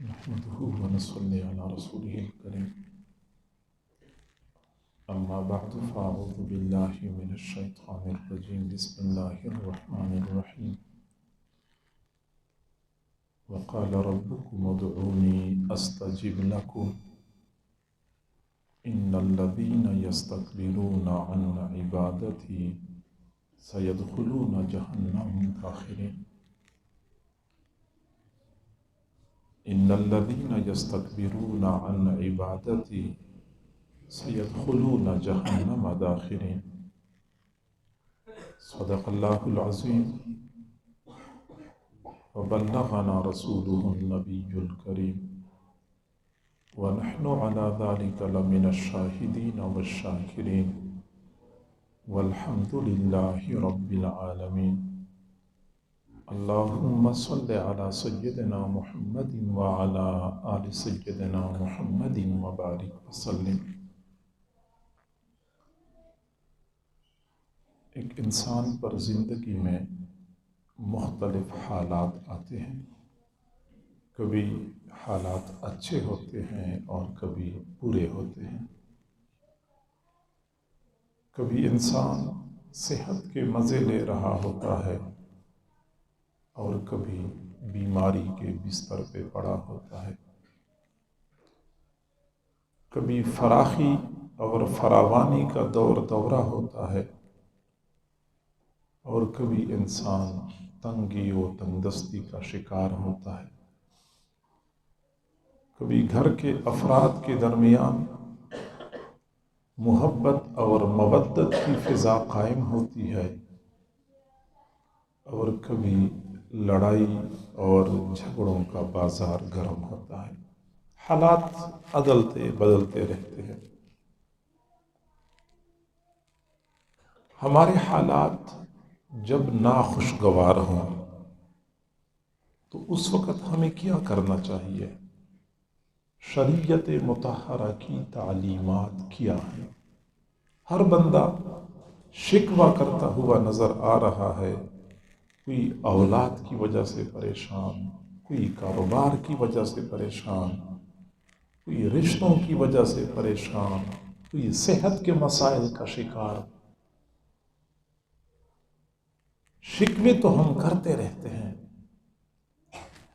نحمده ونصلي على رسوله الكريم. أما بعد فأعوذ بالله من الشيطان الرجيم. بسم الله الرحمن الرحيم. وقال ربكم ادعوني أستجب لكم إن الذين يستكبرون عن عبادتي سيدخلون جهنم داخرين. إن الذين يستكبرون عن عبادتي سيدخلون جهنم داخرين. صدق الله العظيم وبلغنا رسوله النبي الكريم ونحن على ذلك لمن الشاهدين والشاكرين والحمد لله رب العالمين. اللهم صل على سيدنا محمد وعلى آل سيدنا محمد وبارك وسلم. ایک انسان پر زندگی میں مختلف حالات آتے ہیں. کبھی حالات اچھے ہوتے ہیں اور کبھی برے ہوتے ہیں. کبھی انسان صحت کے مزے لے رہا ہوتا ہے اور کبھی بیماری کے بستر پہ پڑا ہوتا ہے. کبھی فراخی اور فراوانی کا دورہ ہوتا ہے اور کبھی انسان تنگی و تنگدستی کا شکار ہوتا ہے. کبھی گھر کے افراد کے درمیان محبت اور مودت کی فضا قائم ہوتی ہے اور کبھی لڑائی اور جھگڑوں کا بازار گرم ہوتا ہے. حالات عدلتے بدلتے رہتے ہیں. ہمارے حالات جب ناخوشگوار ہوں تو اس وقت ہمیں کیا کرنا چاہیے؟ شریعت مطہرہ کی تعلیمات کیا ہیں؟ ہر بندہ شکوہ کرتا ہوا نظر آ رہا ہے. کوئی اولاد کی وجہ سے پریشان، کوئی کاروبار کی وجہ سے پریشان، کوئی رشتوں کی وجہ سے پریشان، کوئی صحت کے مسائل کا شکار. شکوے تو ہم کرتے رہتے ہیں،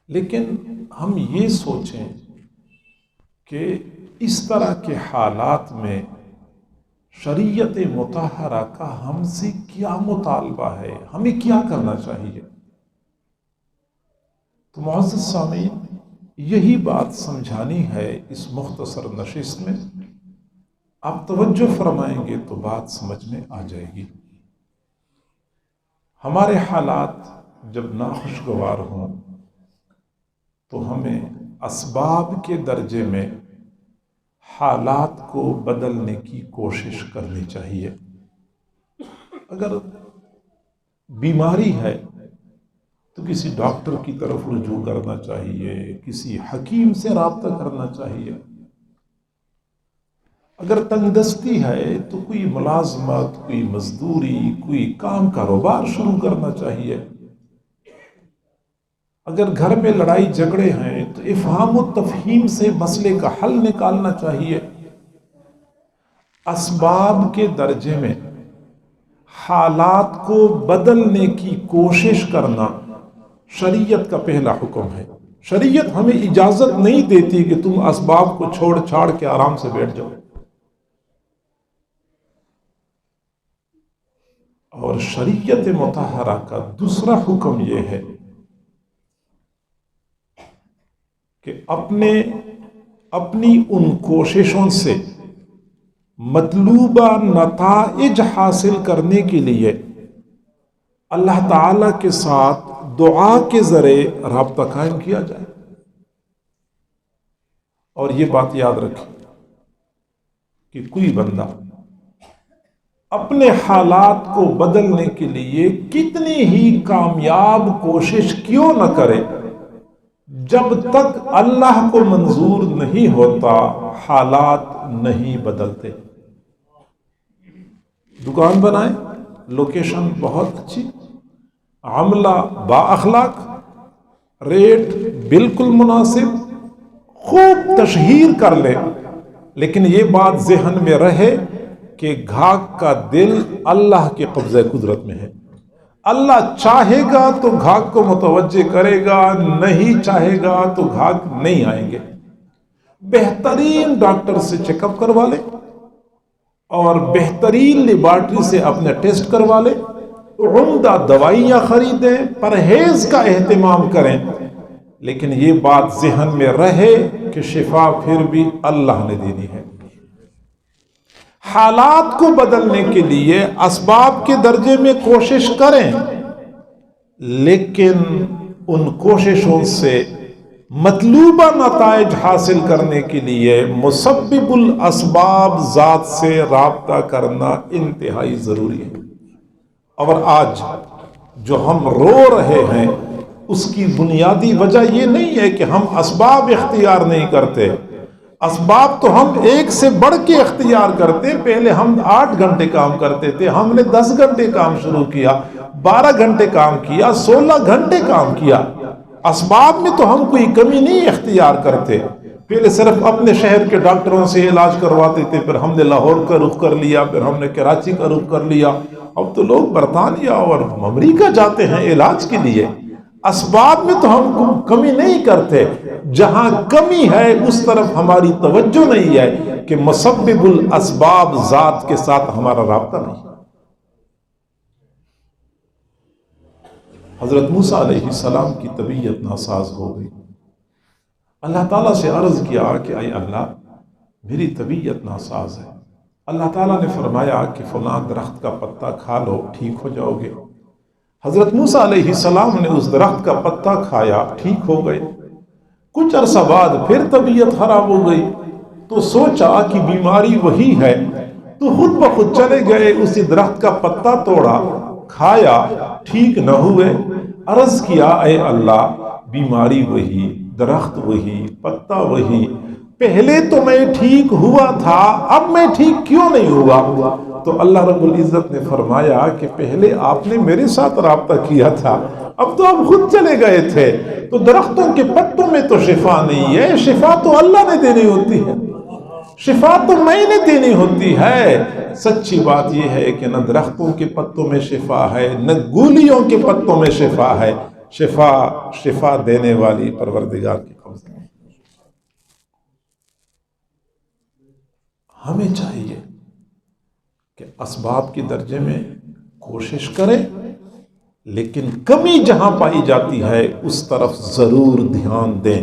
لیکن ہم یہ سوچیں کہ اس طرح کے حالات میں شریعت مطہرہ کا ہم سے کیا مطالبہ ہے، ہمیں کیا کرنا چاہیے. تو معزز سامعین، یہی بات سمجھانی ہے اس مختصر نشست میں. آپ توجہ فرمائیں گے تو بات سمجھ میں آ جائے گی. ہمارے حالات جب ناخوشگوار ہوں تو ہمیں اسباب کے درجے میں حالات کو بدلنے کی کوشش کرنی چاہیے. اگر بیماری ہے تو کسی ڈاکٹر کی طرف رجوع کرنا چاہیے، کسی حکیم سے رابطہ کرنا چاہیے. اگر تنگدستی ہے تو کوئی ملازمت، کوئی مزدوری، کوئی کام کاروبار شروع کرنا چاہیے. اگر گھر میں لڑائی جھگڑے ہیں تو افہام و تفہیم سے مسئلے کا حل نکالنا چاہیے. اسباب کے درجے میں حالات کو بدلنے کی کوشش کرنا شریعت کا پہلا حکم ہے. شریعت ہمیں اجازت نہیں دیتی کہ تم اسباب کو چھوڑ چھاڑ کے آرام سے بیٹھ جاؤ. اور شریعت مطہرہ کا دوسرا حکم یہ ہے کہ اپنی ان کوششوں سے مطلوبہ نتائج حاصل کرنے کے لیے اللہ تعالی کے ساتھ دعا کے ذریعے رابطہ قائم کیا جائے. اور یہ بات یاد رکھیں کہ کوئی بندہ اپنے حالات کو بدلنے کے لیے کتنی ہی کامیاب کوشش کیوں نہ کرے، جب تک اللہ کو منظور نہیں ہوتا حالات نہیں بدلتے. دکان بنائیں، لوکیشن بہت اچھی، عملہ با اخلاق، ریٹ بالکل مناسب، خوب تشہیر کر لے، لیکن یہ بات ذہن میں رہے کہ گھاگ کا دل اللہ کے قبضہ قدرت میں ہے۔ اللہ چاہے گا تو گھاگ کو متوجہ کرے گا، نہیں چاہے گا تو گھاگ نہیں آئیں گے۔ بہترین ڈاکٹر سے چیک اپ کروا لے اور بہترین لیبارٹری سے اپنے ٹیسٹ کروا لے، عمدہ دوائیاں خریدیں، پرہیز کا اہتمام کریں، لیکن یہ بات ذہن میں رہے کہ شفا پھر بھی اللہ نے دینی ہے۔ حالات کو بدلنے کے لیے اسباب کے درجے میں کوشش کریں، لیکن ان کوششوں سے مطلوبہ نتائج حاصل کرنے کے لیے مسبب الاسباب ذات سے رابطہ کرنا انتہائی ضروری ہے۔ اور آج جو ہم رو رہے ہیں اس کی بنیادی وجہ یہ نہیں ہے کہ ہم اسباب اختیار نہیں کرتے، اسباب تو ہم ایک سے بڑھ کے اختیار کرتے۔ پہلے ہم 8 گھنٹے کام کرتے تھے، ہم نے 10 گھنٹے کام شروع کیا، 12 گھنٹے کام کیا، 16 گھنٹے کام کیا۔ اسباب میں تو ہم کوئی کمی نہیں اختیار کرتے۔ پہلے صرف اپنے شہر کے ڈاکٹروں سے علاج کرواتے تھے، پھر ہم نے لاہور کا رخ کر لیا، پھر ہم نے کراچی کا رخ کر لیا، اب تو لوگ برطانیہ اور امریکہ جاتے ہیں علاج کے لیے۔ اسباب میں تو ہم کمی نہیں کرتے، جہاں کمی ہے اس طرف ہماری توجہ نہیں ہے کہ مسبب الاسباب ذات کے ساتھ ہمارا رابطہ نہیں۔ حضرت موسیٰ علیہ السلام کی طبیعت ناساز ہو گئی۔ اللہ تعالیٰ سے عرض کیا کہ اے اللہ میری طبیعت ناساز ہے۔ اللہ تعالیٰ نے فرمایا کہ فلاں درخت کا پتا کھا لو، ٹھیک ہو جاؤ گے۔ حضرت موسیٰ علیہ السلام نے اس درخت کا پتا کھایا، ٹھیک ہو گئے۔ کچھ عرصہ بعد پھر طبیعت خراب ہو گئی، تو سوچا کہ بیماری وہی ہے، تو خود بخود چلے گئے، اسی درخت کا پتا توڑا، کھایا، ٹھیک نہ ہوئے۔ عرض کیا اے اللہ بیماری وہی، درخت وہی، پتا وہی، پہلے تو میں ٹھیک ہوا تھا، اب میں ٹھیک کیوں نہیں ہوا؟ تو اللہ رب العزت نے فرمایا کہ پہلے آپ نے میرے ساتھ رابطہ کیا تھا، اب تو آپ خود چلے گئے تھے۔ تو درختوں کے پتوں میں تو شفا نہیں ہے، شفا تو اللہ نے دینی ہوتی ہے، شفا تو میں نے دینی ہوتی ہے۔ سچی بات یہ ہے کہ نہ درختوں کے پتوں میں شفا ہے، نہ گولیوں کے پتوں میں شفا ہے، شفا دینے والی پروردگار کی قبضہ میں۔ ہمیں چاہیے کہ اسباب کے درجے میں کوشش کریں، لیکن کمی جہاں پائی جاتی ہے اس طرف ضرور دھیان دیں۔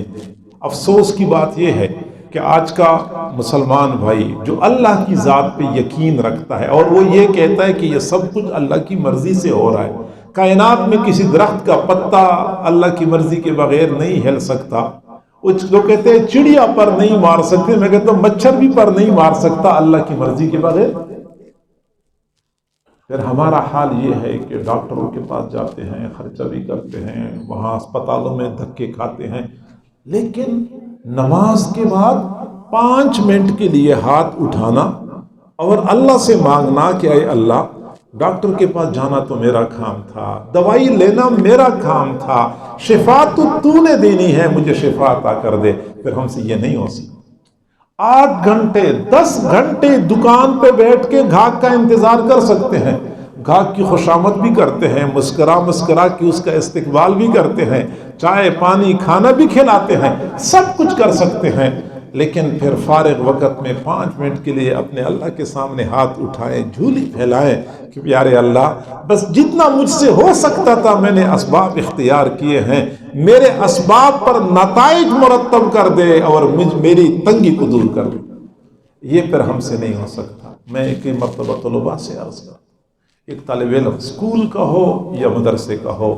افسوس کی بات یہ ہے کہ آج کا مسلمان بھائی جو اللہ کی ذات پہ یقین رکھتا ہے اور وہ یہ کہتا ہے کہ یہ سب کچھ اللہ کی مرضی سے ہو رہا ہے، کائنات میں کسی درخت کا پتا اللہ کی مرضی کے بغیر نہیں ہل سکتا، جو کہتے ہیں چڑیا پر نہیں مار سکتے، میں کہتا ہوں مچھر بھی پر نہیں مار سکتا اللہ کی مرضی کے بغیر۔ پھر ہمارا حال یہ ہے کہ ڈاکٹروں کے پاس جاتے ہیں، خرچہ بھی کرتے ہیں، وہاں اسپتالوں میں دھکے کھاتے ہیں، لیکن نماز کے بعد 5 منٹ کے لیے ہاتھ اٹھانا اور اللہ سے مانگنا کہ اے اللہ ڈاکٹر کے پاس جانا تو میرا کام تھا، دوائی لینا میرا کام تھا، شفا تو نے دینی ہے، مجھے شفا عطا کر دے، پھر ہم سے یہ نہیں ہو سکتا۔ 8 گھنٹے 10 گھنٹے دکان پہ بیٹھ کے گھاگ کا انتظار کر سکتے ہیں، گھاگ کی خوشامد بھی کرتے ہیں، مسکرا کے اس کا استقبال بھی کرتے ہیں، چائے پانی کھانا بھی کھلاتے ہیں، سب کچھ کر سکتے ہیں، لیکن پھر فارغ وقت میں 5 منٹ کے لیے اپنے اللہ کے سامنے ہاتھ اٹھائیں، جھولی پھیلائیں کہ پیارے اللہ بس جتنا مجھ سے ہو سکتا تھا میں نے اسباب اختیار کیے ہیں، میرے اسباب پر نتائج مرتب کر دے اور میری تنگی کو دور کر دے۔ یہ پھر ہم سے نہیں ہو سکتا۔ میں ایک مرتبہ طلباء سے عرض کرتا ہوں، ایک طالب علم اسکول کا ہو یا مدرسے کا ہو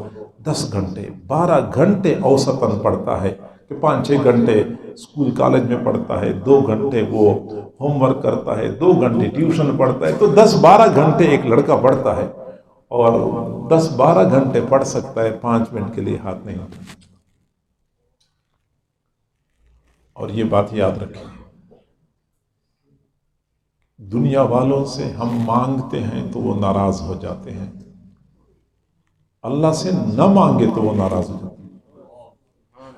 10 گھنٹے 12 گھنٹے اوسطاً پڑھتا ہے، کہ 5-6 گھنٹے اسکول کالج میں پڑھتا ہے، 2 گھنٹے وہ ہوم ورک کرتا ہے، 2 گھنٹے ٹیوشن پڑھتا ہے، تو 10-12 گھنٹے ایک لڑکا پڑھتا ہے، اور 10-12 گھنٹے پڑھ سکتا ہے، 5 منٹ کے لیے ہاتھ نہیں اٹھاتا۔ اور یہ بات یاد رکھیں، دنیا والوں سے ہم مانگتے ہیں تو وہ ناراض ہو جاتے ہیں، اللہ سے نہ مانگے تو وہ ناراض ہو جاتے ہیں۔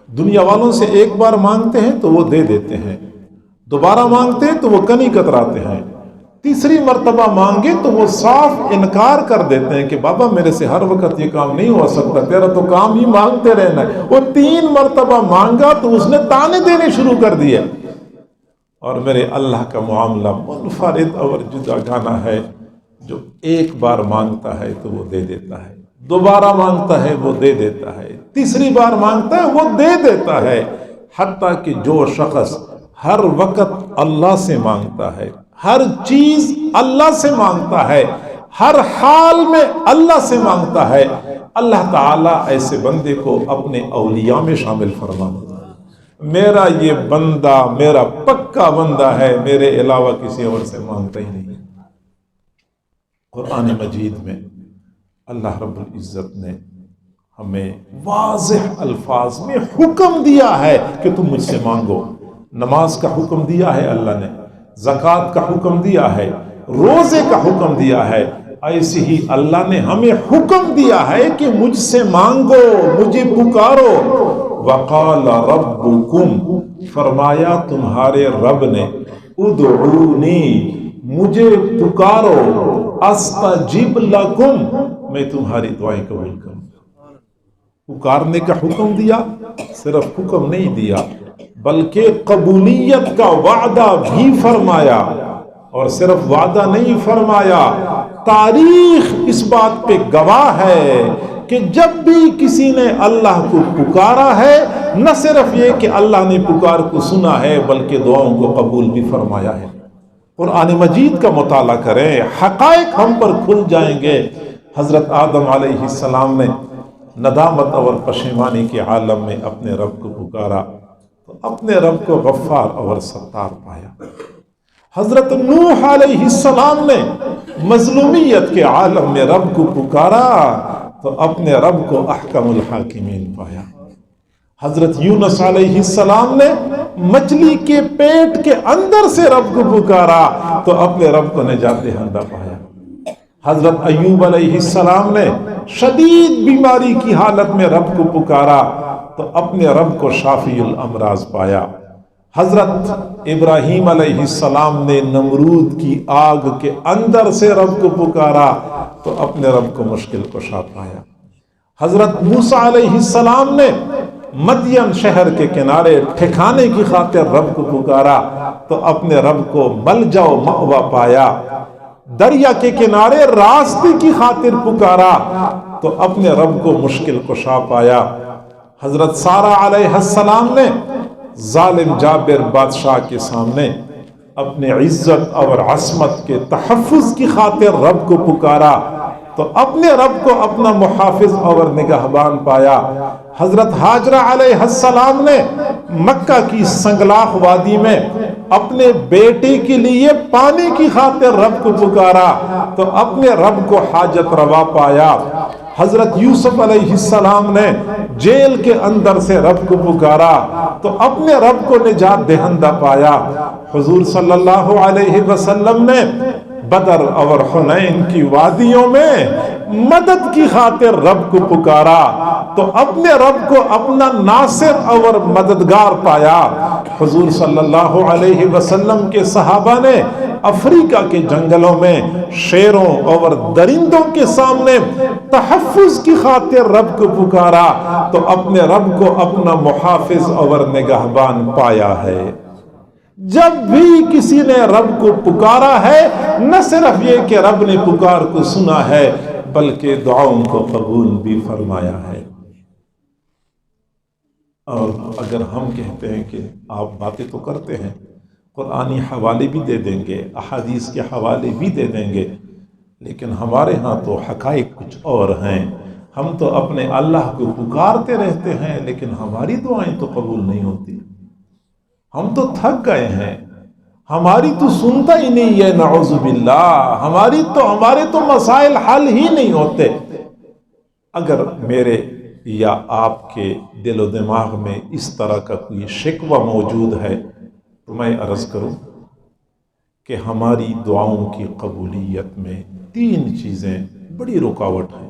دنیا والوں سے ایک بار مانگتے ہیں تو وہ دے دیتے ہیں، دوبارہ مانگتے ہیں تو وہ کنی کتراتے ہیں، تیسری مرتبہ مانگے تو وہ صاف انکار کر دیتے ہیں کہ بابا میرے سے ہر وقت یہ کام نہیں ہو سکتا، تیرا تو کام ہی مانگتے رہنا ہے۔ وہ 3 مرتبہ مانگا تو اس نے تانے دینے شروع کر دیے۔ اور میرے اللہ کا معاملہ منفرد اور جدا گانا ہے، جو ایک بار مانگتا ہے تو وہ دے دیتا ہے، دوبارہ مانگتا ہے وہ دے دیتا ہے، تیسری بار مانگتا ہے وہ دے دیتا ہے، حتیٰ کہ جو شخص ہر وقت اللہ سے مانگتا ہے، ہر چیز اللہ سے مانگتا ہے، ہر حال میں اللہ سے مانگتا ہے، اللہ تعالیٰ ایسے بندے کو اپنے اولیاء میں شامل فرما دیتا ہے۔ میرا یہ بندہ میرا پکا بندہ ہے، میرے علاوہ کسی اور سے مانگتا ہی نہیں۔ قرآن مجید میں اللہ رب العزت نے ہمیں واضح الفاظ میں حکم دیا ہے کہ تم مجھ سے مانگو۔ نماز کا حکم دیا ہے اللہ نے، زکوٰۃ کا حکم دیا ہے، روزے کا حکم دیا ہے، ایسے ہی اللہ نے ہمیں حکم دیا ہے کہ مجھ سے مانگو، مجھے پکارو۔ وقال ربکم، فرمایا تمہارے رب نے، ادعونی، مجھے پکارو، استجب لکم، میں تمہاری دعائیں قبول کروں۔ پکارنے کا حکم دیا، صرف حکم نہیں دیا بلکہ قبولیت کا وعدہ بھی فرمایا، اور صرف وعدہ نہیں فرمایا، تاریخ اس بات پہ گواہ ہے کہ جب بھی کسی نے اللہ کو پکارا ہے، نہ صرف یہ کہ اللہ نے پکار کو سنا ہے بلکہ دعاؤں کو قبول بھی فرمایا ہے۔ قرآن مجید کا مطالعہ کریں، حقائق ہم پر کھل جائیں گے۔ حضرت آدم علیہ السلام نے ندامت اور پشیمانی کے عالم میں اپنے رب کو پکارا تو اپنے رب کو غفار اور ستار پایا۔ حضرت نوح علیہ السلام نے مظلومیت کے عالم میں رب کو پکارا تو اپنے رب کو احکم الحاکمین پایا۔ حضرت یونس علیہ السلام نے مچھلی کے پیٹ کے اندر سے رب کو پکارا تو اپنے رب کو نجات دہندہ پایا۔ حضرت ایوب علیہ السلام نے شدید بیماری کی حالت میں رب کو پکارا تو اپنے رب کو شافی الامراض پایا۔ حضرت ابراہیم علیہ السلام نے نمرود کی آگ کے اندر سے رب کو پکارا تو اپنے رب کو مشکل کشا پایا۔ حضرت موسیٰ علیہ السلام نے مدین شہر کے کنارے ٹھکانے کی خاطر رب کو پکارا تو اپنے رب کو ملجا و مأویٰ پایا۔ دریا کے کنارے راستے کی خاطر پکارا تو اپنے رب کو مشکل کشا پایا۔ حضرت سارہ علیہ السلام نے ظالم جابر بادشاہ کے سامنے اپنے عزت اور عصمت کے تحفظ کی خاطر رب کو پکارا تو اپنے رب کو اپنا محافظ اور نگہبان پایا۔ حضرت حاجرہ علیہ السلام نے مکہ کی سنگلاخ وادی میں اپنے بیٹے کے لیے پانی کی خاطر رب کو پکارا تو اپنے رب کو حاجت روا پایا۔ حضرت یوسف علیہ السلام نے جیل کے اندر سے رب کو پکارا تو اپنے رب کو نجات دہندہ پایا۔ حضور صلی اللہ علیہ وسلم نے بدر اور حنین کی وادیوں میں مدد کی خاطر رب کو پکارا تو اپنے رب کو اپنا ناصر اور مددگار پایا۔ حضور صلی اللہ علیہ وسلم کے صحابہ نے افریقہ کے جنگلوں میں شیروں اور درندوں کے سامنے تحفظ کی خاطر رب کو پکارا تو اپنے رب کو اپنا محافظ اور نگہبان پایا ہے۔ جب بھی کسی نے رب کو پکارا ہے، نہ صرف یہ کہ رب نے پکار کو سنا ہے بلکہ دعاؤں کو قبول بھی فرمایا ہے۔ اور اگر ہم کہتے ہیں کہ آپ باتیں تو کرتے ہیں، قرآنی حوالے بھی دے دیں گے، احادیث کے حوالے بھی دے دیں گے، لیکن ہمارے ہاں تو حقائق کچھ اور ہیں۔ ہم تو اپنے اللہ کو پکارتے رہتے ہیں لیکن ہماری دعائیں تو قبول نہیں ہوتی۔ ہم تو تھک گئے ہیں، ہماری تو سنتا ہی نہیں ہے، نعوذ باللہ، ہمارے تو مسائل حل ہی نہیں ہوتے۔ اگر میرے یا آپ کے دل و دماغ میں اس طرح کا کوئی شکوہ موجود ہے تو میں عرض کروں کہ ہماری دعاؤں کی قبولیت میں 3 چیزیں بڑی رکاوٹ ہیں۔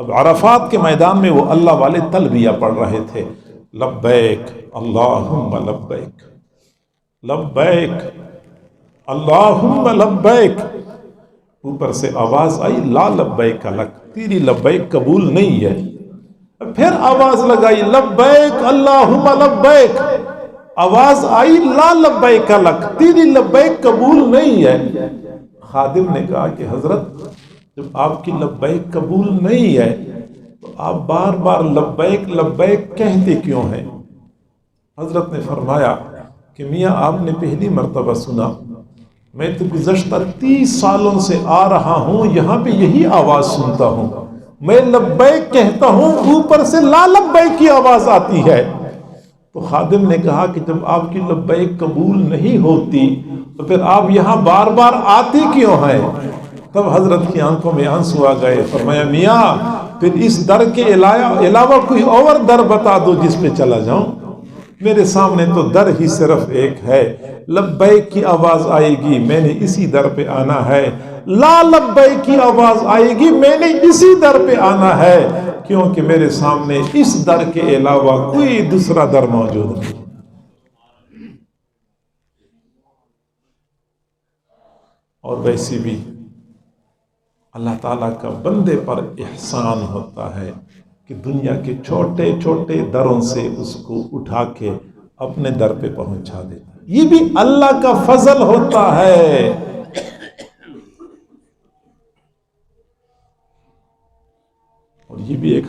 اب عرفات کے میدان میں وہ اللہ والے تلبیہ پڑھ رہے تھے، لبیک اللہم لبیک، لبیک اللہم لبیک۔ اوپر سے آواز آئی لا لبیک لک، تیری لبیک قبول نہیں ہے۔ پھر آواز لگائی لبیک اللہم لبیک، آواز آئی لا لبیک لک، تیری لبیک قبول نہیں ہے۔ خادم نے کہا کہ حضرت جب آپ کی لبیک قبول نہیں ہے تو آپ بار بار لبیک لبیک کہتے کیوں ہیں؟ حضرت نے فرمایا کہ میاں آپ نے پہلی مرتبہ سنا، میں تو گزشتہ 30 سالوں سے آ رہا ہوں، یہاں پہ یہی آواز سنتا ہوں، میں لبیک کہتا ہوں، اوپر سے لا لبیک کی آواز آتی ہے۔ تو خادم نے کہا کہ جب آپ کی لبیک قبول نہیں ہوتی تو پھر آپ یہاں بار بار آتے کیوں ہیں؟ تب حضرت کی آنکھوں میں آنسو آ گئے، فرمایا میاں پھر اس در کے علاوہ کوئی اور در بتا دو جس پہ چلا جاؤں، میرے سامنے تو در ہی صرف ایک ہے، لبیک کی آواز آئے گی میں نے اسی در پہ آنا ہے، لا لبیک کی آواز آئے گی میں نے اسی در پہ آنا ہے، کیونکہ میرے سامنے اس در کے علاوہ کوئی دوسرا در موجود نہیں۔ اور ویسے بھی اللہ تعالیٰ کا بندے پر احسان ہوتا ہے کہ دنیا کے چھوٹے چھوٹے دروں سے اس کو اٹھا کے اپنے در پہ پہنچا دیتا ہے، یہ بھی اللہ کا فضل ہوتا ہے۔ اور یہ بھی ایک